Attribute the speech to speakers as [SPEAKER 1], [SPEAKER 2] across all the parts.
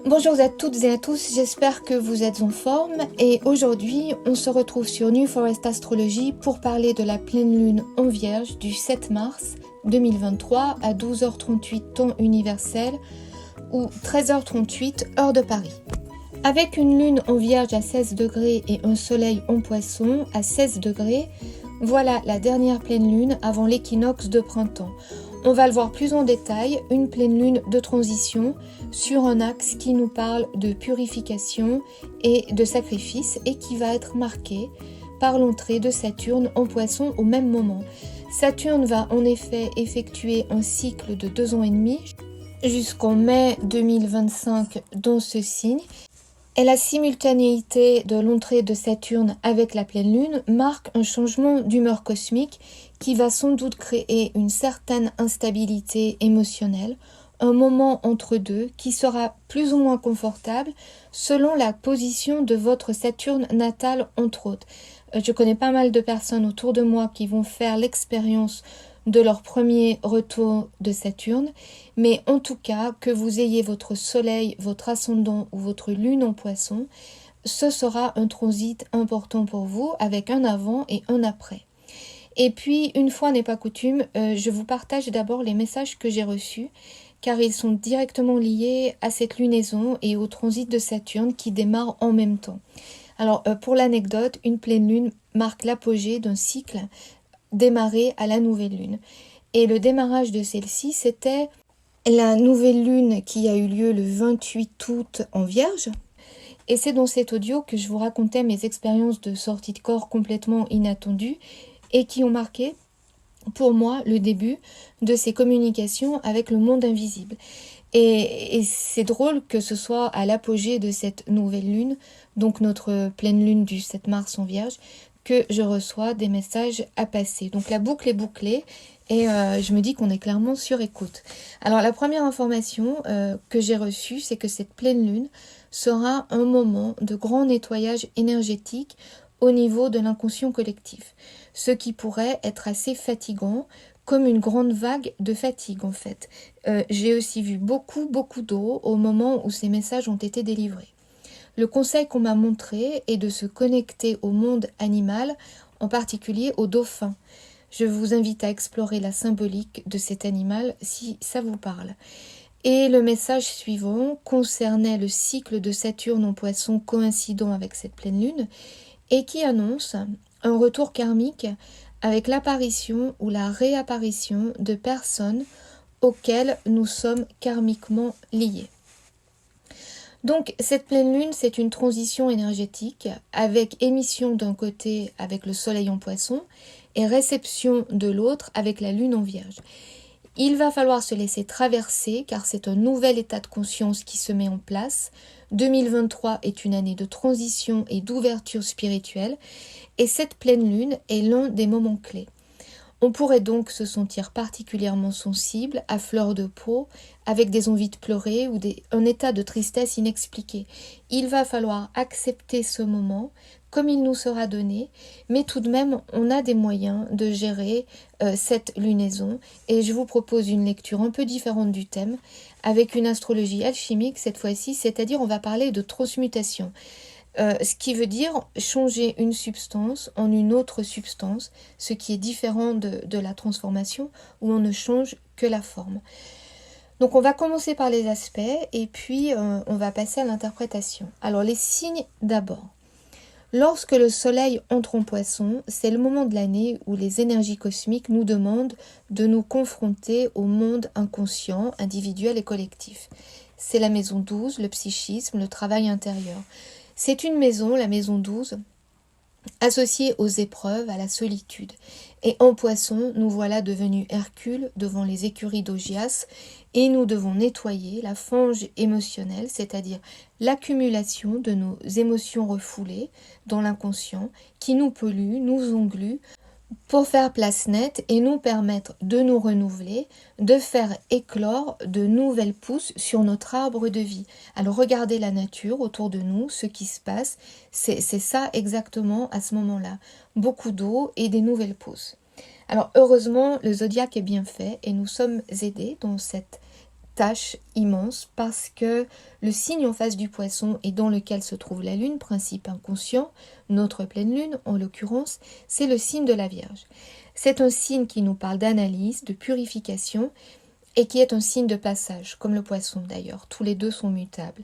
[SPEAKER 1] Bonjour à toutes et à tous, j'espère que vous êtes en forme et aujourd'hui on se retrouve sur New Forest Astrology pour parler de la pleine lune en Vierge du 7 mars 2023 à 12h38 temps universel ou 13h38 heure de Paris. Avec une lune en Vierge à 16 degrés et un soleil en Poisson à 16 degrés, voilà la dernière pleine lune avant l'équinoxe de printemps. On va le voir plus en détail, une pleine lune de transition sur un axe qui nous parle de purification et de sacrifice et qui va être marqué par l'entrée de Saturne en Poisson au même moment. Saturne va en effet effectuer un cycle de 2 ans et demi jusqu'en mai 2025 dans ce signe. Et la simultanéité de l'entrée de Saturne avec la pleine lune marque un changement d'humeur cosmique qui va sans doute créer une certaine instabilité émotionnelle, un moment entre deux qui sera plus ou moins confortable selon la position de votre Saturne natal entre autres. Je connais pas mal de personnes autour de moi qui vont faire l'expérience de leur premier retour de Saturne, mais en tout cas, que vous ayez votre soleil, votre ascendant ou votre lune en Poisson, ce sera un transit important pour vous avec un avant et un après. Et puis, une fois n'est pas coutume, je vous partage d'abord les messages que j'ai reçus, car ils sont directement liés à cette lunaison et au transit de Saturne qui démarre en même temps. Alors, pour l'anecdote, une pleine lune marque l'apogée d'un cycle démarré à la nouvelle lune. Et le démarrage de celle-ci, c'était la nouvelle lune qui a eu lieu le 28 août en Vierge. Et c'est dans cet audio que je vous racontais mes expériences de sortie de corps complètement inattendues et qui ont marqué pour moi le début de ces communications avec le monde invisible. Et c'est drôle que ce soit à l'apogée de cette nouvelle lune, donc notre pleine lune du 7 mars en Vierge, que je reçois des messages à passer. Donc la boucle est bouclée et je me dis qu'on est clairement sur écoute. Alors la première information que j'ai reçue, c'est que cette pleine lune sera un moment de grand nettoyage énergétique au niveau de l'inconscient collectif, ce qui pourrait être assez fatigant, comme une grande vague de fatigue en fait. J'ai aussi vu beaucoup d'eau au moment où ces messages ont été délivrés. Le conseil qu'on m'a montré est de se connecter au monde animal, en particulier au dauphin. Je vous invite à explorer la symbolique de cet animal si ça vous parle. Et le message suivant concernait le cycle de Saturne en Poisson coïncidant avec cette pleine lune et qui annonce un retour karmique avec l'apparition ou la réapparition de personnes auxquelles nous sommes karmiquement liés. Donc cette pleine lune, c'est une transition énergétique avec émission d'un côté avec le soleil en Poisson et réception de l'autre avec la lune en Vierge. Il va falloir se laisser traverser car c'est un nouvel état de conscience qui se met en place. 2023 est une année de transition et d'ouverture spirituelle et cette pleine lune est l'un des moments clés. On pourrait donc se sentir particulièrement sensible, à fleur de peau, avec des envies de pleurer ou un état de tristesse inexpliqué. Il va falloir accepter ce moment comme il nous sera donné, mais tout de même, on a des moyens de gérer cette lunaison et je vous propose une lecture un peu différente du thème, avec une astrologie alchimique cette fois-ci, c'est-à-dire on va parler de transmutation. Ce qui veut dire changer une substance en une autre substance, ce qui est différent de la transformation où on ne change que la forme. Donc on va commencer par les aspects et puis on va passer à l'interprétation. Alors les signes d'abord. Lorsque le soleil entre en Poisson, c'est le moment de l'année où les énergies cosmiques nous demandent de nous confronter au monde inconscient, individuel et collectif. C'est la maison 12, le psychisme, le travail intérieur. C'est une maison, la maison 12, associée aux épreuves, à la solitude. Et en Poisson, nous voilà devenus Hercule devant les écuries d'Augias et nous devons nettoyer la fange émotionnelle, c'est-à-dire l'accumulation de nos émotions refoulées dans l'inconscient qui nous polluent, nous engluent, pour faire place nette et nous permettre de nous renouveler, de faire éclore de nouvelles pousses sur notre arbre de vie. Alors regardez la nature autour de nous, ce qui se passe, c'est ça exactement à ce moment-là. Beaucoup d'eau et des nouvelles pousses. Alors heureusement, le zodiaque est bien fait et nous sommes aidés dans cette tâche immense parce que le signe en face du Poisson et dans lequel se trouve la Lune, principe inconscient, notre pleine Lune en l'occurrence, c'est le signe de la Vierge. C'est un signe qui nous parle d'analyse, de purification et qui est un signe de passage, comme le Poisson d'ailleurs. Tous les deux sont mutables.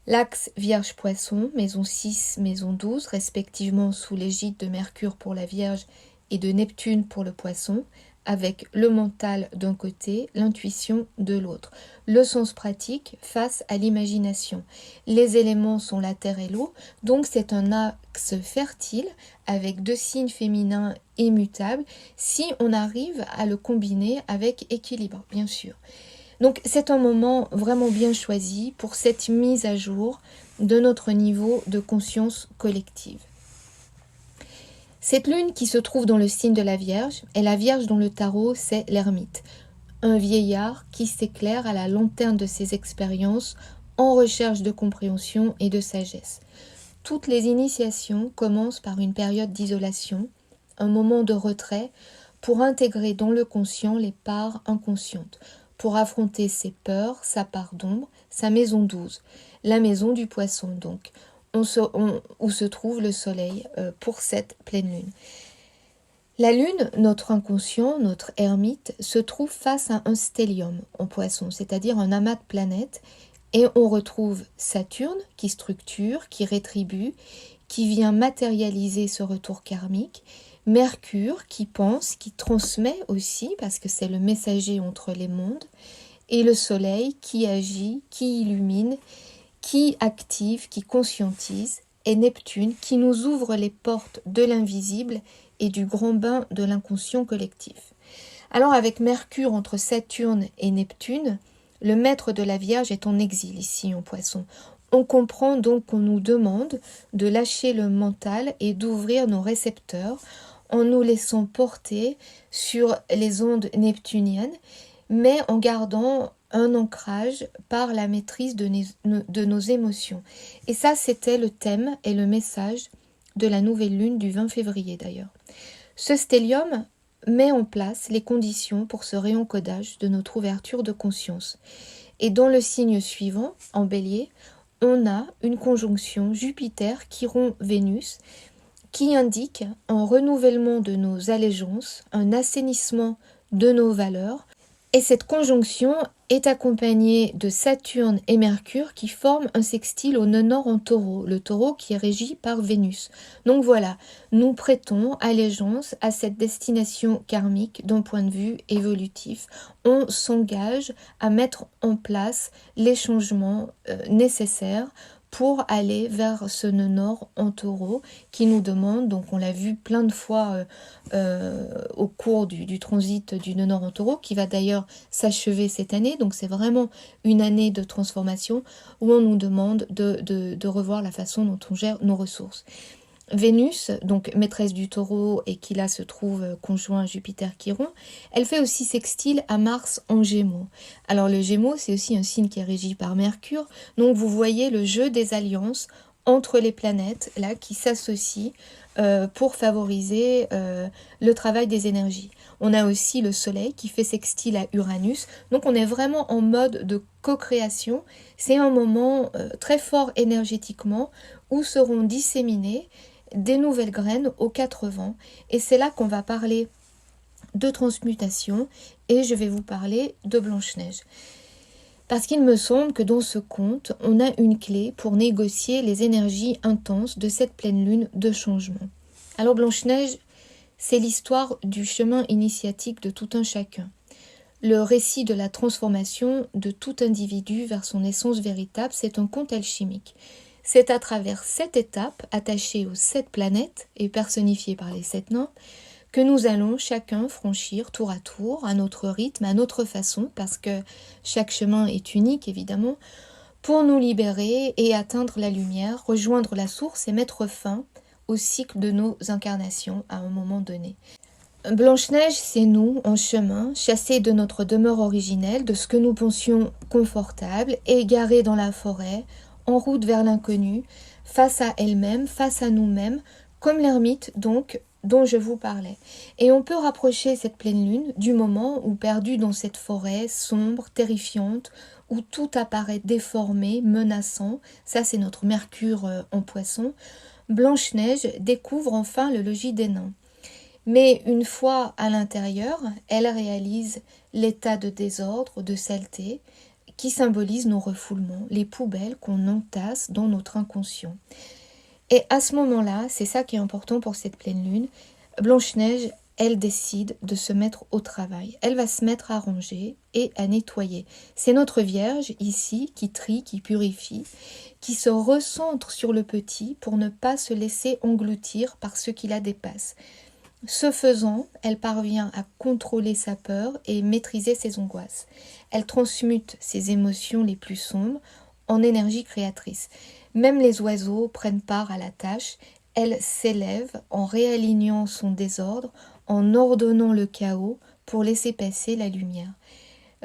[SPEAKER 1] L'axe Vierge-Poisson, maison 6, maison 12, respectivement sous l'égide de Mercure pour la Vierge et de Neptune pour le Poisson, avec le mental d'un côté, l'intuition de l'autre. Le sens pratique face à l'imagination. Les éléments sont la terre et l'eau, donc c'est un axe fertile avec deux signes féminins immutables si on arrive à le combiner avec équilibre, bien sûr. Donc c'est un moment vraiment bien choisi pour cette mise à jour de notre niveau de conscience collective. Cette lune qui se trouve dans le signe de la Vierge est la Vierge dont le tarot c'est l'ermite, un vieillard qui s'éclaire à la lanterne de ses expériences en recherche de compréhension et de sagesse. Toutes les initiations commencent par une période d'isolation, un moment de retrait pour intégrer dans le conscient les parts inconscientes, pour affronter ses peurs, sa part d'ombre, sa maison 12, la maison du Poisson donc, où se trouve le soleil pour cette pleine lune. La lune, notre inconscient, notre ermite, se trouve face à un stellium en Poisson, c'est-à-dire un amas de planètes, et on retrouve Saturne qui structure, qui rétribue, qui vient matérialiser ce retour karmique, Mercure qui pense, qui transmet aussi, parce que c'est le messager entre les mondes, et le soleil qui agit, qui illumine, qui active, qui conscientise, et Neptune qui nous ouvre les portes de l'invisible et du grand bain de l'inconscient collectif. Alors avec Mercure entre Saturne et Neptune, le maître de la Vierge est en exil ici en Poisson. On comprend donc qu'on nous demande de lâcher le mental et d'ouvrir nos récepteurs en nous laissant porter sur les ondes neptuniennes, mais en gardant un ancrage par la maîtrise de nos émotions. Et ça, c'était le thème et le message de la nouvelle lune du 20 février d'ailleurs. Ce stellium met en place les conditions pour ce réencodage de notre ouverture de conscience. Et dans le signe suivant, en Bélier, on a une conjonction Jupiter-Chiron-Vénus qui indique un renouvellement de nos allégeances, un assainissement de nos valeurs. Et cette conjonction est accompagnée de Saturne et Mercure qui forment un sextile au nœud nord en Taureau, le Taureau qui est régi par Vénus. Donc voilà, nous prêtons allégeance à cette destination karmique d'un point de vue évolutif. On s'engage à mettre en place les changements nécessaires pour aller vers ce nœud nord en Taureau qui nous demande, donc on l'a vu plein de fois au cours du transit du nœud nord en Taureau, qui va d'ailleurs s'achever cette année, donc c'est vraiment une année de transformation où on nous demande de revoir la façon dont on gère nos ressources. Vénus, donc maîtresse du Taureau et qui là se trouve conjoint Jupiter-Chiron, elle fait aussi sextile à Mars en Gémeaux. Alors le Gémeaux, c'est aussi un signe qui est régi par Mercure, donc vous voyez le jeu des alliances entre les planètes là qui s'associent pour favoriser le travail des énergies. On a aussi le Soleil qui fait sextile à Uranus, donc on est vraiment en mode de co-création. C'est un moment très fort énergétiquement où seront disséminées des nouvelles graines aux quatre vents, et c'est là qu'on va parler de transmutation et je vais vous parler de Blanche-Neige. Parce qu'il me semble que dans ce conte, on a une clé pour négocier les énergies intenses de cette pleine lune de changement. Alors Blanche-Neige, c'est l'histoire du chemin initiatique de tout un chacun. Le récit de la transformation de tout individu vers son essence véritable, c'est un conte alchimique. C'est à travers 7 étapes attachées aux 7 planètes et personnifiées par les 7 nains que nous allons chacun franchir tour à tour, à notre rythme, à notre façon, parce que chaque chemin est unique évidemment, pour nous libérer et atteindre la lumière, rejoindre la source et mettre fin au cycle de nos incarnations à un moment donné. Blanche-Neige, c'est nous, en chemin, chassés de notre demeure originelle, de ce que nous pensions confortable, égarés dans la forêt, en route vers l'inconnu, face à elle-même, face à nous-mêmes, comme l'ermite donc, dont je vous parlais. Et on peut rapprocher cette pleine lune du moment où, perdu dans cette forêt sombre, terrifiante, où tout apparaît déformé, menaçant, ça c'est notre Mercure en Poisson, Blanche-Neige découvre enfin le logis des nains. Mais une fois à l'intérieur, elle réalise l'état de désordre, de saleté, qui symbolise nos refoulements, les poubelles qu'on entasse dans notre inconscient. Et à ce moment-là, c'est ça qui est important pour cette pleine lune, Blanche-Neige, elle décide de se mettre au travail. Elle va se mettre à ranger et à nettoyer. C'est notre Vierge ici qui trie, qui purifie, qui se recentre sur le petit pour ne pas se laisser engloutir par ce qui la dépasse. Ce faisant, elle parvient à contrôler sa peur et maîtriser ses angoisses. Elle transmute ses émotions les plus sombres en énergie créatrice. Même les oiseaux prennent part à la tâche. Elle s'élève en réalignant son désordre, en ordonnant le chaos pour laisser passer la lumière.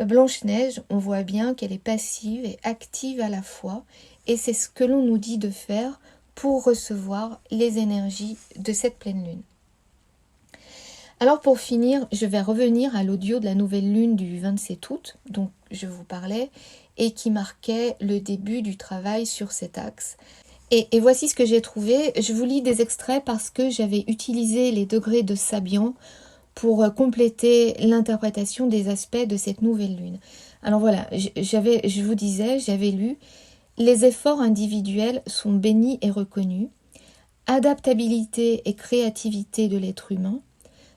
[SPEAKER 1] Blanche-Neige, on voit bien qu'elle est passive et active à la fois, et c'est ce que l'on nous dit de faire pour recevoir les énergies de cette pleine lune. Alors pour finir, je vais revenir à l'audio de la nouvelle lune du 27 août, dont je vous parlais, et qui marquait le début du travail sur cet axe. Et voici ce que j'ai trouvé. Je vous lis des extraits parce que j'avais utilisé les degrés de Sabian pour compléter l'interprétation des aspects de cette nouvelle lune. Alors voilà, je vous disais, j'avais lu « Les efforts individuels sont bénis et reconnus. Adaptabilité et créativité de l'être humain.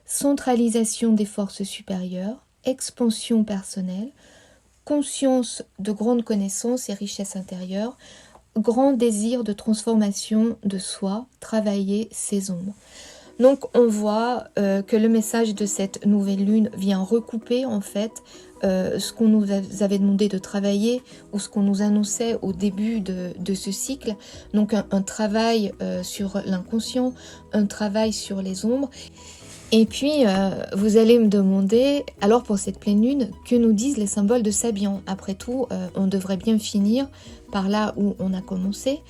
[SPEAKER 1] Centralisation des forces supérieures. Expansion personnelle. Conscience de grandes connaissances et richesses intérieures. Grand désir de transformation de soi, travailler ses ombres. » Donc on voit que le message de cette nouvelle lune vient recouper en fait ce qu'on nous avait demandé de travailler ou ce qu'on nous annonçait au début de ce cycle. Donc un travail sur l'inconscient, un travail sur les ombres. Et puis, vous allez me demander, alors pour cette pleine lune, que nous disent les symboles de Sabian? Après tout, on devrait bien finir par là où on a commencé.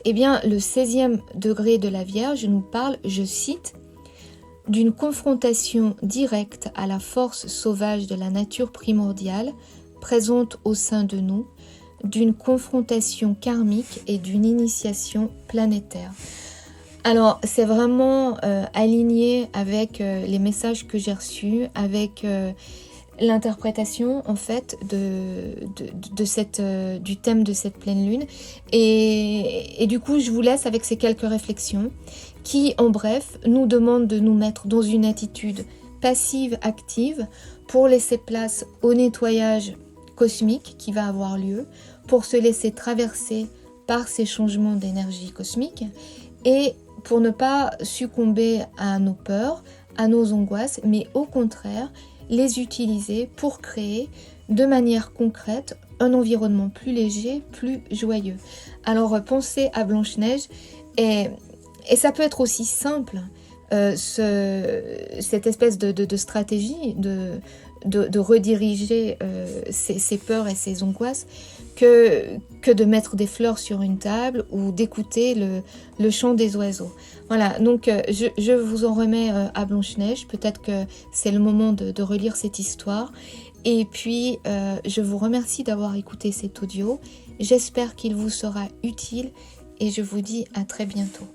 [SPEAKER 1] Eh bien, le 16e degré de la Vierge nous parle, je cite, « d'une confrontation directe à la force sauvage de la nature primordiale, présente au sein de nous, d'une confrontation karmique et d'une initiation planétaire. » Alors, c'est vraiment aligné avec les messages que j'ai reçus, avec l'interprétation en fait du thème de cette pleine lune. Et du coup, je vous laisse avec ces quelques réflexions qui, en bref, nous demandent de nous mettre dans une attitude passive-active pour laisser place au nettoyage cosmique qui va avoir lieu, pour se laisser traverser par ces changements d'énergie cosmique et pour ne pas succomber à nos peurs, à nos angoisses, mais au contraire, les utiliser pour créer de manière concrète un environnement plus léger, plus joyeux. Alors pensez à Blanche-Neige et ça peut être aussi simple, cette espèce de stratégie de rediriger ses peurs et ses angoisses que de mettre des fleurs sur une table ou d'écouter le chant des oiseaux. Voilà, donc je vous en remets à Blanche-Neige. Peut-être que c'est le moment de relire cette histoire. Et puis, je vous remercie d'avoir écouté cet audio. J'espère qu'il vous sera utile et je vous dis à très bientôt.